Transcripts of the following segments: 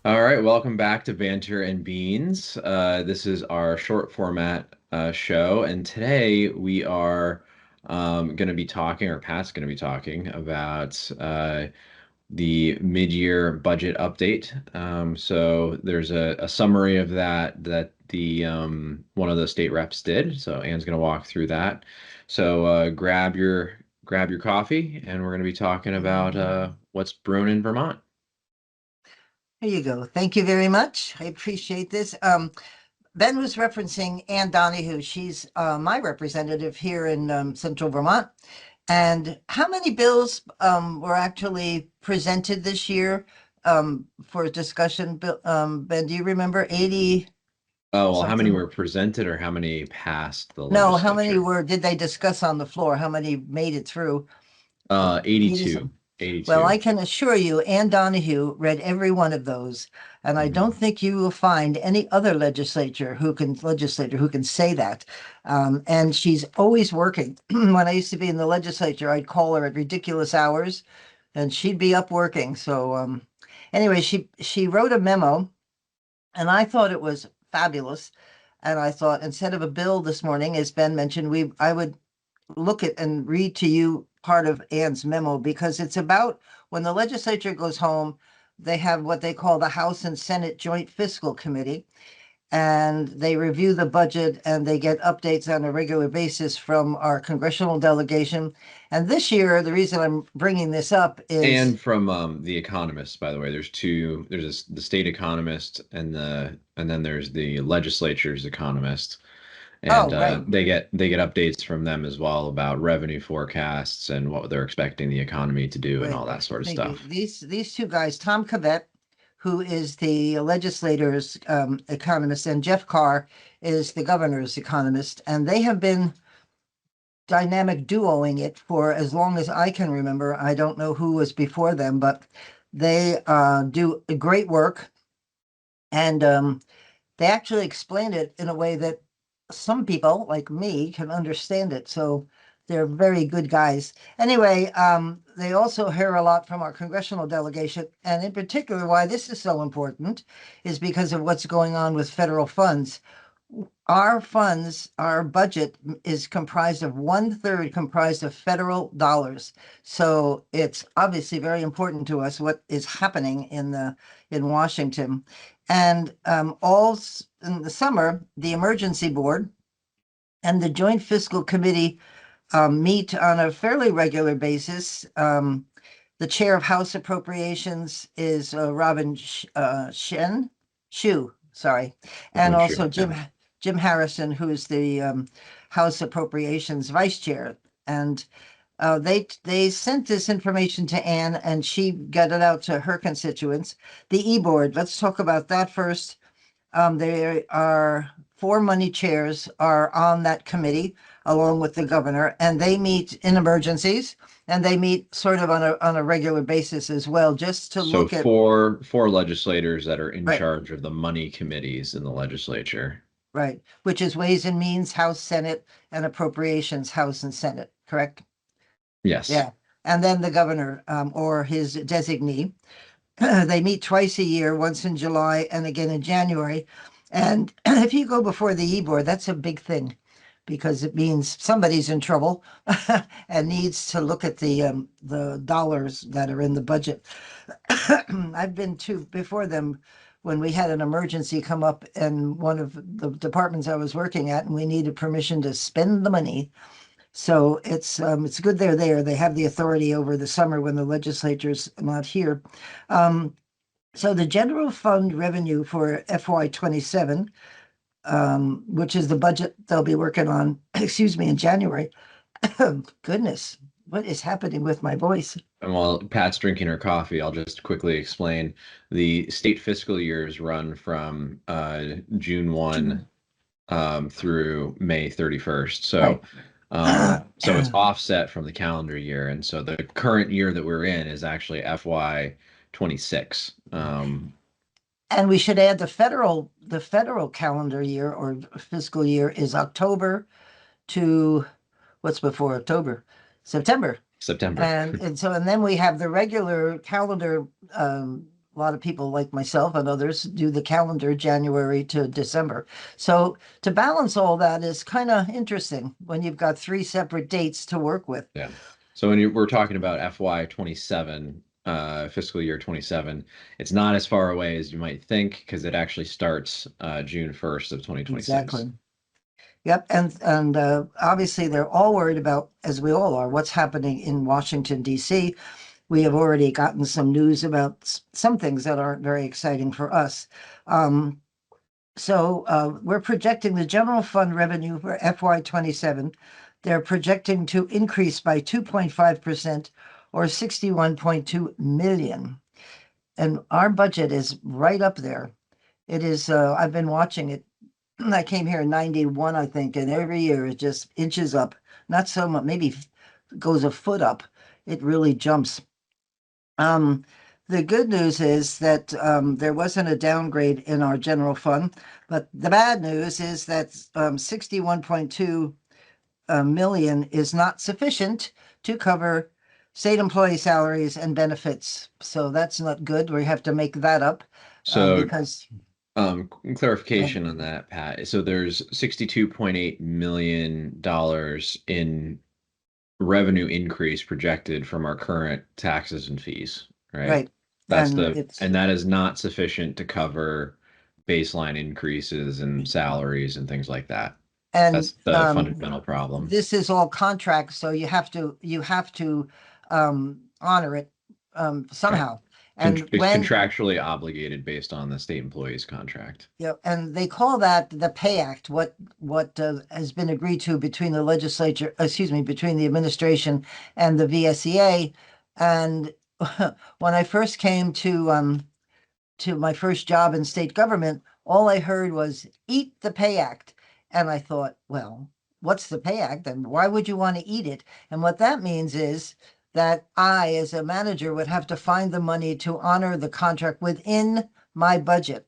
All right, welcome back to Banter and Beans. This is our short format show, and today we are going to be talking, or Pat's going to be talking about the mid-year budget update. So there's a summary of that the one of the state reps did. So Anne's going to walk through that. So grab your coffee, and we're going to be talking about what's brewing in Vermont. Here you go. Thank you very much. I appreciate this. Ben was referencing Ann Donahue. She's my representative here in Central Vermont. And how many bills were actually presented this year for discussion? Ben, do you remember? 80 Oh, well, how many something? were presented or how many passed the No, how many legislature? did they discuss on the floor? How many made it through? 80 82. some. Well, I 82. can assure you, Ann Donahue read every one of those, and I don't Mhm. think you will find any other legislator who can say that. And she's always working. When I used to be in the legislature, I'd call her at ridiculous hours, and she'd be up working. So anyway, she wrote a memo, and I thought it was fabulous. And I thought instead of a bill this morning, as Ben mentioned, we I would look at and read to you part of Ann's memo because it's about when the legislature goes home, they have what they call the House and Senate Joint Fiscal Committee, and they review the budget and they get updates on a regular basis from our congressional delegation. And this year, the reason I'm bringing this up is, And from the economists, by the way, the state economist and then there's the legislature's economist, and oh, right. they get updates from them as well about revenue forecasts and what they're expecting the economy to do and Right. all that sort of Thank you. stuff. These two guys, Tom Cavett, who is the legislator's economist, and Jeff Carr is the governor's economist, and they have been dynamic duoing it for as long as I can remember. I don't know who was before them, but they do great work, and they actually explain it in a way that some people like me can understand it. So they're very good guys. Anyway, they also hear a lot from our congressional delegation. And in particular, why this is so important is because of what's going on with federal funds. Our funds, our budget is comprised of one-third comprised of federal dollars. So it's obviously very important to us what is happening in Washington. And all in the summer, the emergency board and the Joint Fiscal Committee meet on a fairly regular basis. The chair of House Appropriations is Robin Shu, sorry, and One shoe. also Yeah. Jim Harrison, who's the House Appropriations vice chair. And they sent this information to Anne, and she got it out to her constituents. The e-board. Let's talk about that first. There are four money chairs are on that committee along with the governor, and they meet in emergencies and they meet sort of on a regular basis as well, just to So look at four legislators that are in right, charge of the money committees in the legislature. right, which is Ways and Means, House, Senate, and Appropriations, House and Senate, correct? Yes. Yeah. And then the governor or his designee. They meet twice a year, once in July and again in January. And if you go before the e-board, that's a big thing because it means somebody's in trouble and needs to look at the dollars that are in the budget. I've been to before them when we had an emergency come up in one of the departments I was working at, and we needed permission to spend the money. So it's good they're there. They have the authority over the summer when the legislature's not here. Um, so the general fund revenue for FY 27, which is the budget they'll be working on, excuse me, in January. Goodness, what is happening with my voice? And while Pat's drinking her coffee, I'll just quickly explain the state fiscal years run from June 1 through May 31st. Right. So it's offset from the calendar year. And so the current year that we're in is actually FY 26. And we should add the federal calendar year or fiscal year is October to what's before October? September. September. And then we have the regular calendar a lot of people like myself and others do the calendar January to December. So to balance all that is kind of interesting when you've got three separate dates to work with. Yeah. So we're talking about FY 27, fiscal year 27, it's not as far away as you might think because it actually starts June 1st of 2026. Exactly. Yep, and obviously they're all worried about, as we all are, what's happening in Washington, D.C. We have already gotten some news about some things that aren't very exciting for us. Um, so we're projecting the general fund revenue for FY 27. They're projecting to increase by 2.5% or 61.2 million. And our budget is right up there. It is, I've been watching it. I came here in 91, I think, and every year it just inches up. Not so much, maybe goes a foot up. It really jumps. Um, the good news is that there wasn't a downgrade in our general fund, but the bad news is that 61.2 million is not sufficient to cover state employee salaries and benefits. So that's not good. We have to make that up So because clarification on that, Pat. So there's $62.8 million in revenue increase projected from our current taxes and fees, right? right, and And it's that is not sufficient to cover baseline increases and salaries and things like that. and That's the fundamental problem. this is all contracts, so you have to honor it Right. somehow. Con And It's when contractually obligated based on the state employee's contract. and they call that the Pay Act, what has been agreed to between the legislature, excuse me, between the administration and the VSEA. And when I first came to my first job in state government, all I heard was eat the Pay Act. And I thought, well, what's the Pay Act and why would you want to eat it? And what that means is that I, as a manager, would have to find the money to honor the contract within my budget.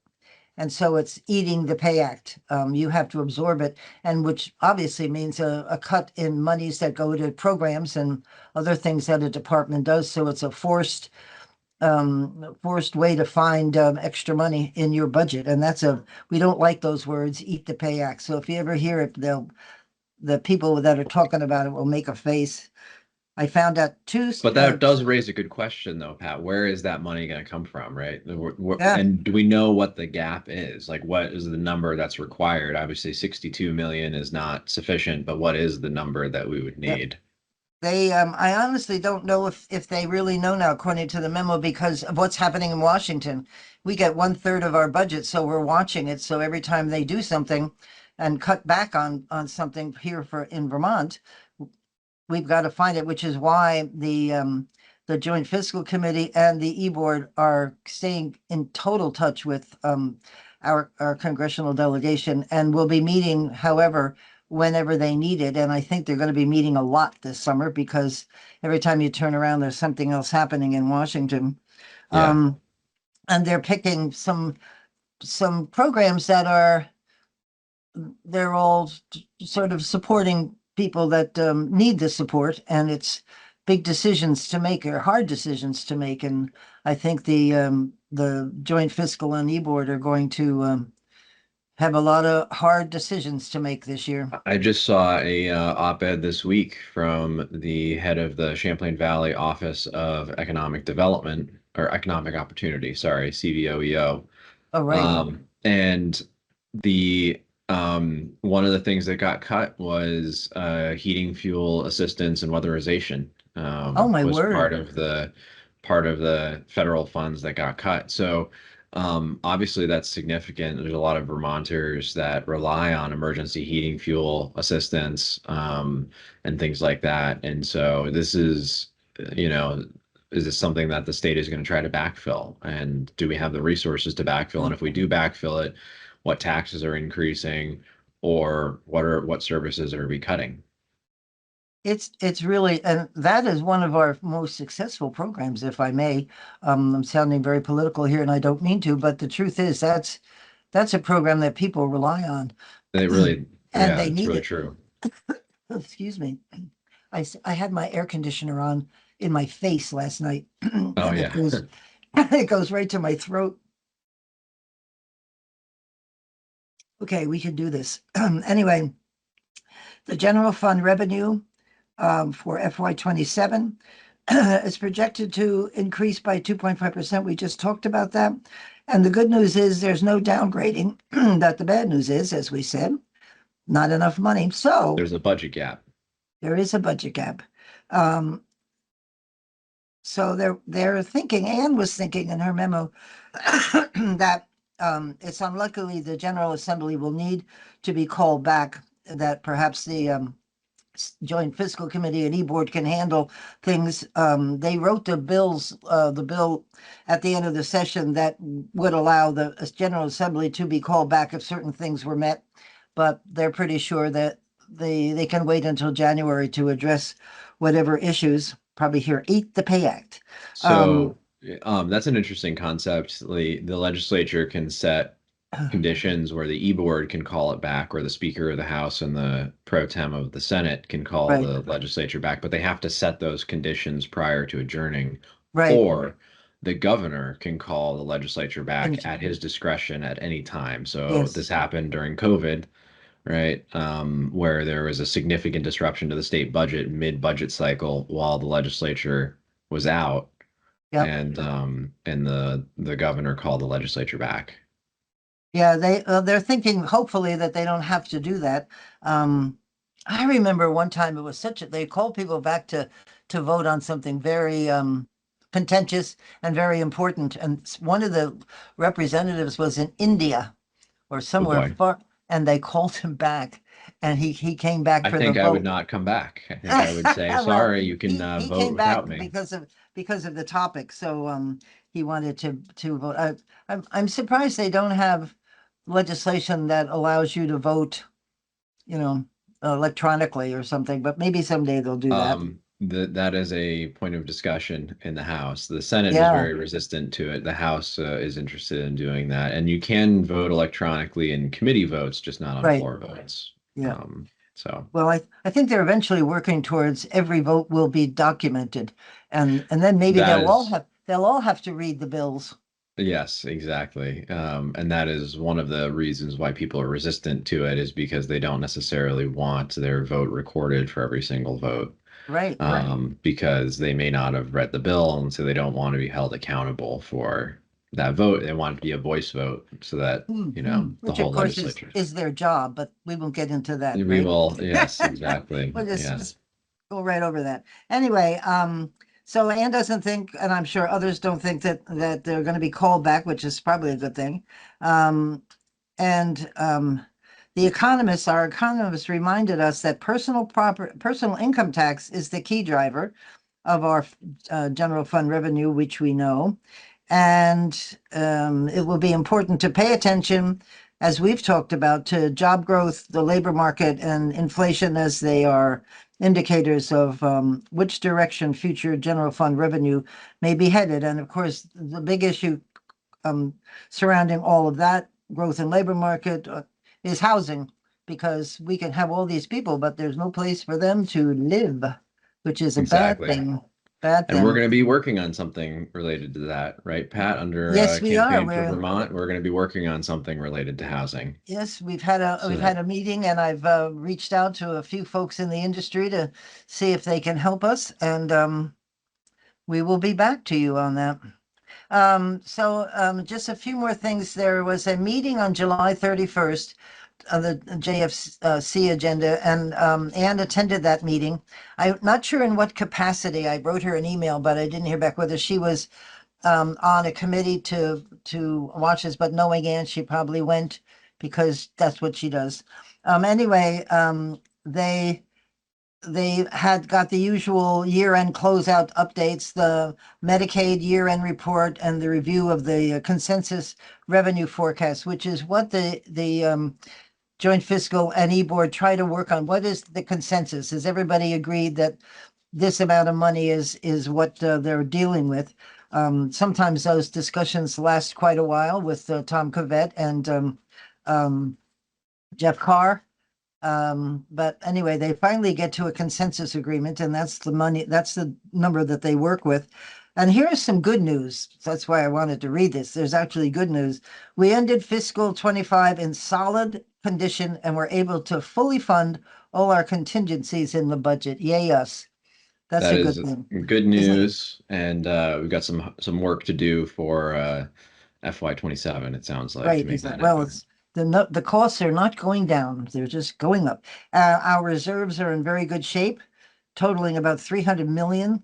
And so it's eating the Pay Act. You have to absorb it, and which obviously means a cut in monies that go to programs and other things that a department does. So it's a forced way to find extra money in your budget. And we don't like those words, eat the Pay Act. So if you ever hear it, the people that are talking about it will make a face. I found out But that does raise a good question, though, Pat. Where is that money going to come from, right? yeah, And do we know what the gap is? Like, what is the number that's required? Obviously, 62 million is not sufficient, but what is the number that we would yeah. need? I honestly don't know if they really know now, according to the memo, because of what's happening in Washington. We get 1/3 of our budget, so we're watching it. So every time they do something and cut back on something here in Vermont, we've got to find it, which is why the Joint Fiscal Committee and the E-Board are staying in total touch with our congressional delegation and will be meeting, however, whenever they need it. And I think they're going to be meeting a lot this summer because every time you turn around, there's something else happening in Washington. Yeah. Um, and they're picking some programs that are they're all sort of supporting people that need the support, and it's big decisions to make or hard decisions to make. And I think the Joint Fiscal and E-Board are going to have a lot of hard decisions to make this year. I just saw a op-ed this week from the head of the Champlain Valley Office of Economic Development or Economic Opportunity, sorry, CVOEO. Oh, right. And the one of the things that got cut was heating fuel assistance and weatherization Oh, my was word. part of the federal funds that got cut. So obviously that's significant. There's a lot of Vermonters that rely on emergency heating fuel assistance and things like that. And so this is, you know, is this something that the state is going to try to backfill? And do we have the resources to backfill? And if we do backfill it, what taxes are increasing or what services are we cutting? It's really, and that is one of our most successful programs, if I may. I'm sounding very political here, and I don't mean to, but the truth is that's a program that people rely on, It really, and yeah, they it's need really it. true. Excuse me. I had my air conditioner on in my face last night, Oh and yeah. It goes right to my throat. Okay, we can do this. Anyway, the general fund revenue for FY27 is projected to increase by 2.5%. We just talked about that. And the good news is there's no downgrading. That the bad news is, as we said, not enough money. So There's a budget gap. there is a budget gap. Um, so they're thinking, Anne was thinking in her memo that it's unlikely the General Assembly will need to be called back, that perhaps the Joint Fiscal Committee and E-Board can handle things. They wrote the bill at the end of the session that would allow the General Assembly to be called back if certain things were met, but they're pretty sure that they can wait until January to address whatever issues. Probably here, Eat the Pay Act. So that's an interesting concept. The legislature can set conditions where the e-board can call it back, or the Speaker of the House and the pro tem of the Senate can call Right, the legislature back, but they have to set those conditions prior to adjourning, right. or the governor can call the legislature back And at his discretion at any time. So yes, this happened during COVID, right? Where there was a significant disruption to the state budget mid-budget cycle while the legislature was out, yep. and the governor called the legislature back. Yeah, they're thinking hopefully that they don't have to do that. I remember one time it was they called people back to vote on something very contentious and very important, and one of the representatives was in India or Oh somewhere boy. far, and they called him back, and he came back I for the think I would vote. not come back. I think I would say, Well, sorry, you can he vote came back without me. because of the topic, so he wanted to vote. I'm surprised they don't have legislation that allows you to vote, you know, electronically or something, but maybe someday they'll do that. That is a point of discussion in the House. The Senate is Yeah, very resistant to it. The House is interested in doing that, and you can vote electronically in committee votes, just not on right. floor votes. Yeah. So Well, I think they're eventually working towards every vote will be documented, and then maybe that is. they'll all have to read the bills. Yes, exactly. And that is one of the reasons why people are resistant to it, is because they don't necessarily want their vote recorded for every single vote, Right. because they may not have read the bill, and so they don't want to be held accountable for that vote. They want it to be a voice vote so that, the Which of whole course legislature. is their job, but we won't get into that, We right? will, yes, exactly. We'll just Yes. go right over that. Anyway, so Anne doesn't think, and I'm sure others don't think that they're going to be called back, which is probably a good thing. And our economists reminded us that personal income tax is the key driver of our general fund revenue, which we know. And it will be important to pay attention, as we've talked about, to job growth, the labor market, and inflation, as they are indicators of which direction future general fund revenue may be headed. And of course, the big issue surrounding all of that growth in labor market is housing, because we can have all these people, but there's no place for them to live, which is a bad Exactly. thing. Bad And we're thing. going to be working on something related to that, right, Pat? Under Yes, we are. Campaign for Vermont, we're going to be working on something related to housing. Yes, we've So had a meeting, and I've reached out to a few folks in the industry to see if they can help us, and we will be back to you on that. Just a few more things. There was a meeting on July 31st on the JFC agenda, and Anne attended that meeting. I'm not sure in what capacity. I wrote her an email, but I didn't hear back whether she was on a committee to watch this, but knowing Anne, she probably went because that's what she does. Anyway, they had got the usual year-end closeout updates, the Medicaid year-end report, and the review of the consensus revenue forecast, which is what the Joint Fiscal and E-Board try to work on. What is the consensus? Has everybody agreed that this amount of money is what they're dealing with? Sometimes those discussions last quite a while with Tom Cavett and Jeff Carr. But anyway, they finally get to a consensus agreement, and that's the money, that's the number that they work with. And here is some good news. That's why I wanted to read this. There's actually good news. We ended fiscal 25 in solid condition and were able to fully fund all our contingencies in the budget. Yay, us. That's That a is good thing, good isn't it? news, and we've got some work to do for FY27. It sounds like to Right. make that Well, happen. it's the costs are not going down. They're just going up. Our reserves are in very good shape, totaling about 300 million,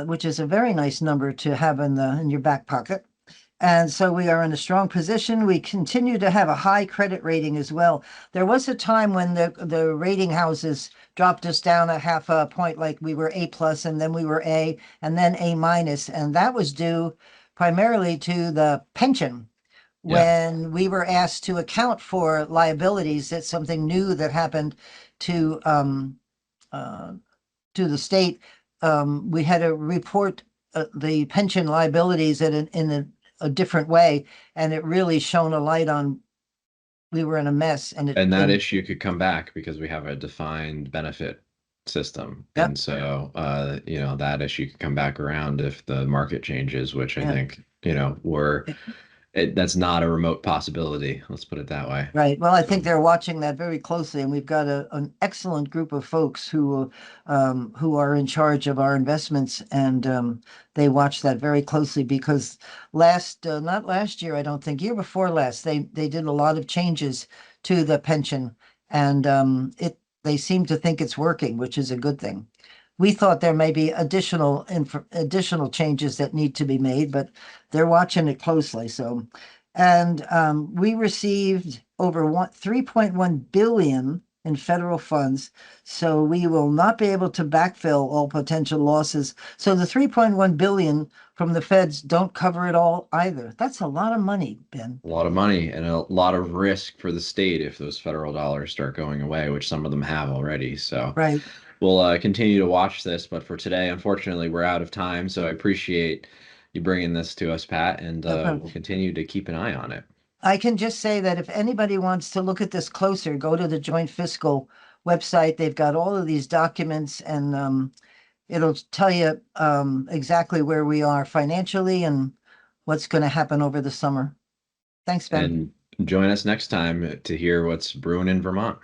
which is a very nice number to have in your back pocket. And so we are in a strong position. We continue to have a high credit rating as well. There was a time when the rating houses dropped us down a half a point, like we were A plus, and then we were A, and then A minus, and that was due primarily to the pension. Yeah, When we were asked to account for liabilities, that's something new that happened to uh, to the state. We had to report the pension liabilities in a different way, and it really shone a light on we were in a mess. And it and that and issue could come back because we have a defined benefit system, yep, and so that issue could come back around if the market changes, which I yeah. think that's not a remote possibility. Let's put it that way. Right. Well, I think So, they're watching that very closely, and we've got an excellent group of folks who are in charge of our investments, and they watch that very closely because not last year, I don't think, year before last, they did a lot of changes to the pension, and they seem to think it's working, which is a good thing. We thought there may be additional changes that need to be made, but they're watching it closely. So. And we received over 3.1 billion in federal funds. So we will not be able to backfill all potential losses. So the 3.1 billion from the feds don't cover it all either. That's a lot of money, Ben. a lot of money and a lot of risk for the state if those federal dollars start going away, which some of them have already. So Right. we'll continue to watch this. But for today, unfortunately, we're out of time. So I appreciate you bringing this to us, Pat, and No we'll problem. continue to keep an eye on it. I can just say that if anybody wants to look at this closer, go to the Joint Fiscal website. They've got all of these documents, and it'll tell you exactly where we are financially and what's going to happen over the summer. Thanks, Ben. And join us next time to hear what's brewing in Vermont.